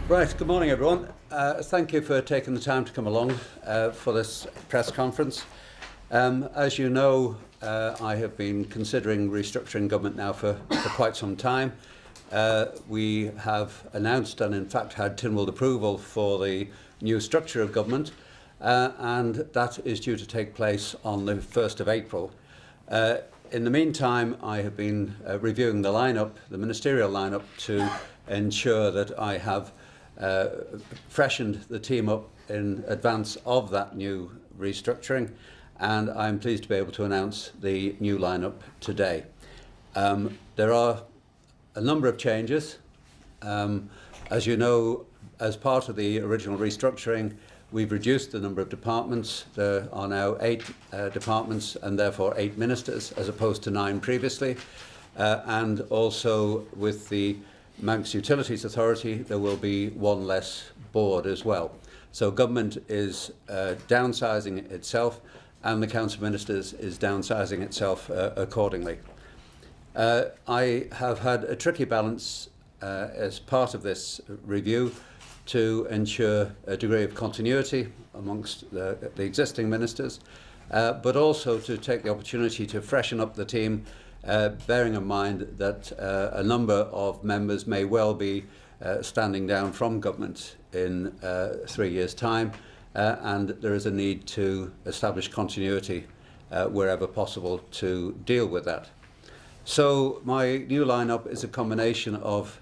Right, good morning everyone. Thank you for taking the time to come along for this press conference. As you know, I have been considering restructuring government now for quite some time. We have announced and in fact had Tynwald approval for the new structure of government, and that is due to take place on the 1st of April. In the meantime, I have been reviewing the lineup, the ministerial lineup, to ensure that I have freshened the team up in advance of that new restructuring, and I'm pleased to be able to announce the new lineup today. There are a number of changes. As you know, as part of the original restructuring, we've reduced the number of departments. There are now 8 departments and therefore 8 ministers as opposed to 9 previously. And also with the Manx Utilities Authority, there will be 1 less board as well. So government is downsizing itself, and the Council of Ministers is downsizing itself accordingly. I have had a tricky balance as part of this review to ensure a degree of continuity amongst the existing ministers, but also to take the opportunity to freshen up the team, bearing in mind that a number of members may well be standing down from government in 3 years' time, and there is a need to establish continuity wherever possible to deal with that. So my new lineup is a combination of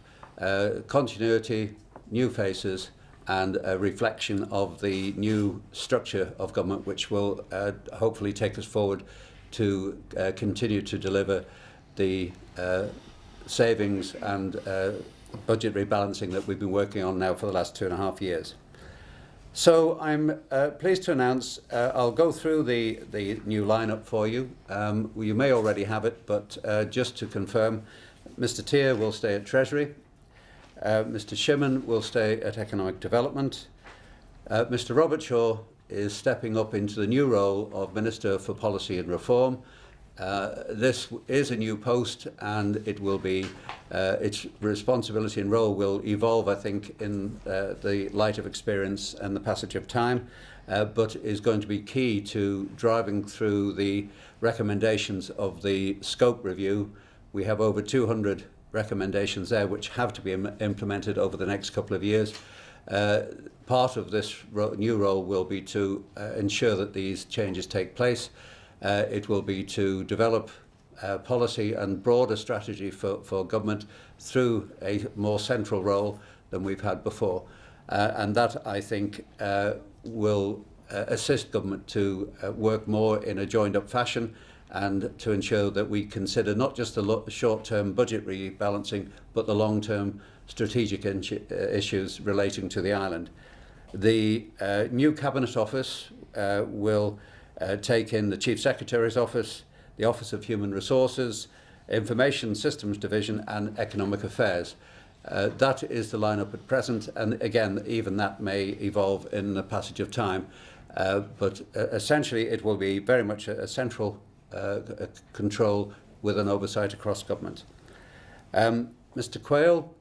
continuity, new faces, and a reflection of the new structure of government, which will hopefully take us forward to continue to deliver the savings and budget rebalancing that we've been working on now for the last 2.5 years. So I'm pleased to announce, I'll go through the new lineup for you. You may already have it, but just to confirm, Mr. Tier will stay at Treasury. Mr. Shimon will stay at Economic Development. Mr. Robert Shaw is stepping up into the new role of Minister for Policy and Reform. This is a new post, and it will be, its responsibility and role will evolve, I think, in the light of experience and the passage of time, but is going to be key to driving through the recommendations of the scope review. We have over 200 recommendations there which have to be implemented over the next couple of years. Part of this new role will be to ensure that these changes take place. It will be to develop policy and broader strategy for government through a more central role than we've had before. And that, I think, will assist government to work more in a joined-up fashion, and to ensure that we consider not just the short-term budget rebalancing, but the long-term strategic issues relating to the island. The new Cabinet Office will take in the Chief Secretary's Office, the Office of Human Resources, Information Systems Division, and Economic Affairs. That is the lineup at present, and again, even that may evolve in the passage of time. But essentially, it will be very much a central control with an oversight across government. Mr. Quayle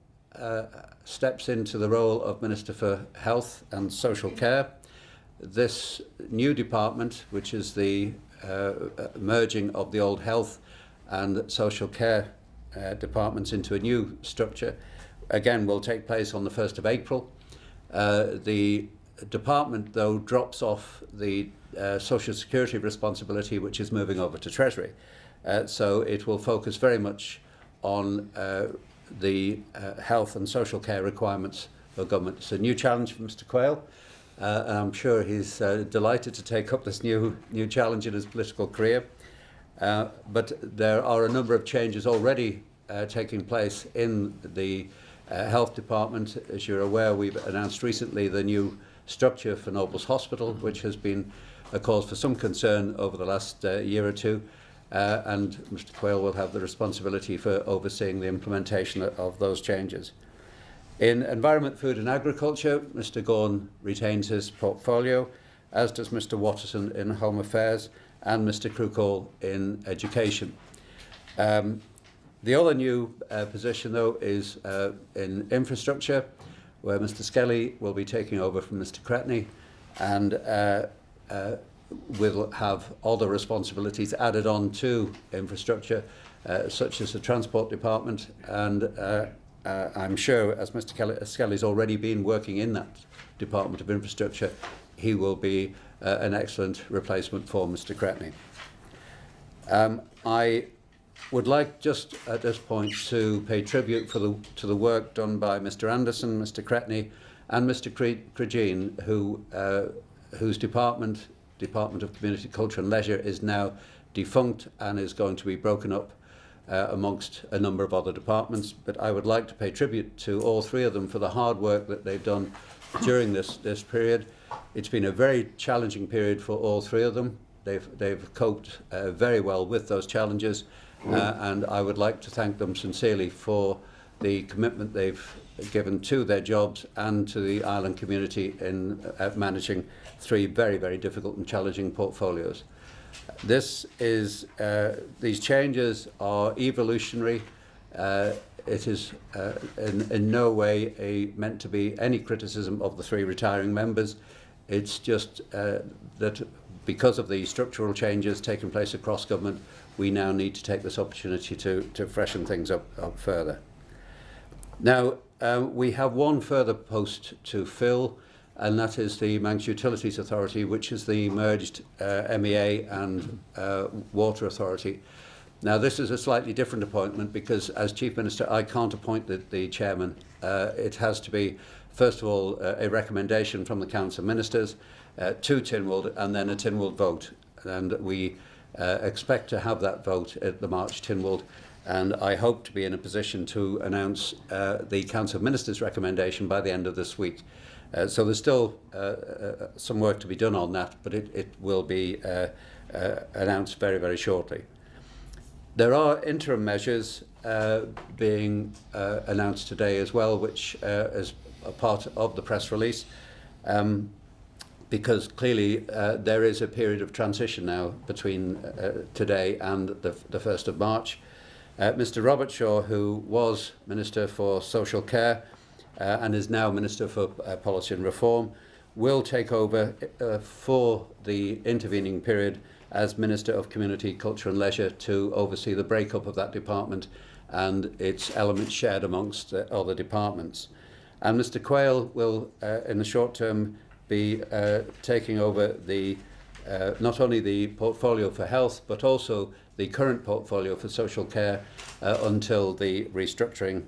steps into the role of Minister for Health and Social Care. This new department, which is the merging of the old health and social care departments into a new structure, again will take place on the 1st of April. The department, though, drops off the Social Security responsibility, which is moving over to Treasury. So it will focus very much on the health and social care requirements of government. It's a new challenge for Mr. Quayle, and I'm sure he's delighted to take up this new challenge in his political career. But there are a number of changes already taking place in the health department. As you're aware, we've announced recently the new structure for Nobles Hospital, which has been a cause for some concern over the last year or two, and Mr. Quayle will have the responsibility for overseeing the implementation of those changes. In Environment, Food and Agriculture, Mr. Gorn retains his portfolio, as does Mr. Watterson in Home Affairs and Mr. Krukall in Education. The other new position, though, is in infrastructure, where Mr. Skelly will be taking over from Mr. Cretney, and will have other responsibilities added on to infrastructure, such as the Transport Department, and I'm sure, as Mr. Skelly's already been working in that Department of Infrastructure, he will be an excellent replacement for Mr. Cretney. I would like just at this point to pay tribute to the work done by Mr. Anderson, Mr. Cretney, and Mr. Cregeen, whose Department of Community, Culture and Leisure is now defunct and is going to be broken up amongst a number of other departments. But I would like to pay tribute to all three of them for the hard work that they've done during this period. It's been a very challenging period for all three of them. They've coped very well with those challenges, and I would like to thank them sincerely for the commitment they've given to their jobs and to the island community in managing three very, very difficult and challenging portfolios. These changes are evolutionary. It is in no way meant to be any criticism of the three retiring members. It's just that because of the structural changes taking place across government, we now need to take this opportunity to freshen things up further. Now, we have one further post to fill, and that is the Manx Utilities Authority, which is the merged MEA and Water Authority. Now, this is a slightly different appointment because, as Chief Minister, I can't appoint the chairman. It has to be, first of all, a recommendation from the Council of Ministers to Tynwald, and then a Tynwald vote. And we expect to have that vote at the March Tynwald, and I hope to be in a position to announce the Council of Ministers' recommendation by the end of this week. So there's still some work to be done on that, but it will be announced very, very shortly. There are interim measures being announced today as well, which is a part of the press release, because clearly there is a period of transition now between today and the 1st of March. Mr. Robert Shaw, who was Minister for Social Care and is now Minister for Policy and Reform, will take over for the intervening period as Minister of Community, Culture and Leisure to oversee the breakup of that department and its elements shared amongst other departments. And Mr. Quayle will, in the short term, be taking over not only the portfolio for health, but also the current portfolio for social care until the restructuring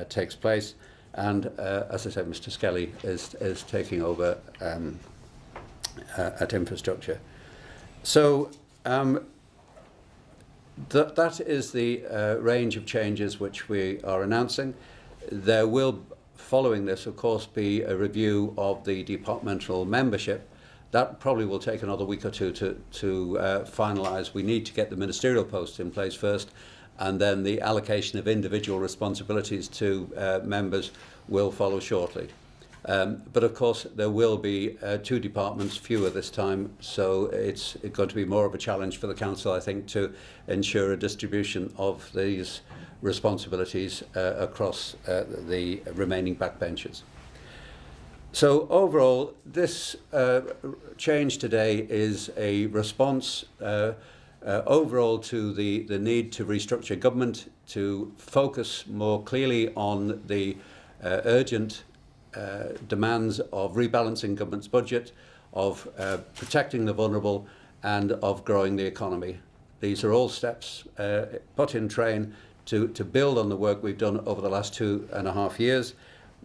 takes place. And as I said, Mr. Skelly is taking over at infrastructure. So that is the range of changes which we are announcing. There will, following this, of course, be a review of the departmental membership. That probably will take another week or two to finalise. We need to get the ministerial posts in place first, and then the allocation of individual responsibilities to members will follow shortly. But of course, there will be two departments fewer this time, so it's going to be more of a challenge for the Council, I think, to ensure a distribution of these responsibilities across the remaining backbenchers. So overall, this change today is a response overall to the need to restructure government, to focus more clearly on the urgent demands of rebalancing government's budget, of protecting the vulnerable, and of growing the economy. These are all steps put in train to build on the work we've done over the last 2.5 years.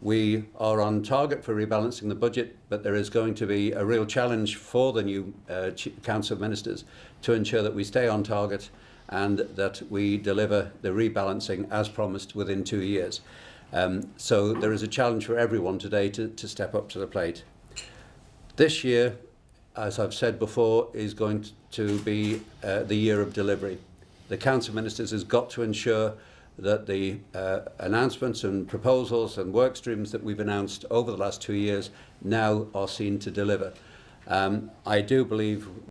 We are on target for rebalancing the budget, but there is going to be a real challenge for the new Council of Ministers to ensure that we stay on target and that we deliver the rebalancing as promised within 2 years. So there is a challenge for everyone today to step up to the plate. This year, as I've said before, is going to be the year of delivery. The Council of Ministers has got to ensure that the announcements and proposals and work streams that we've announced over the last 2 years now are seen to deliver. I do believe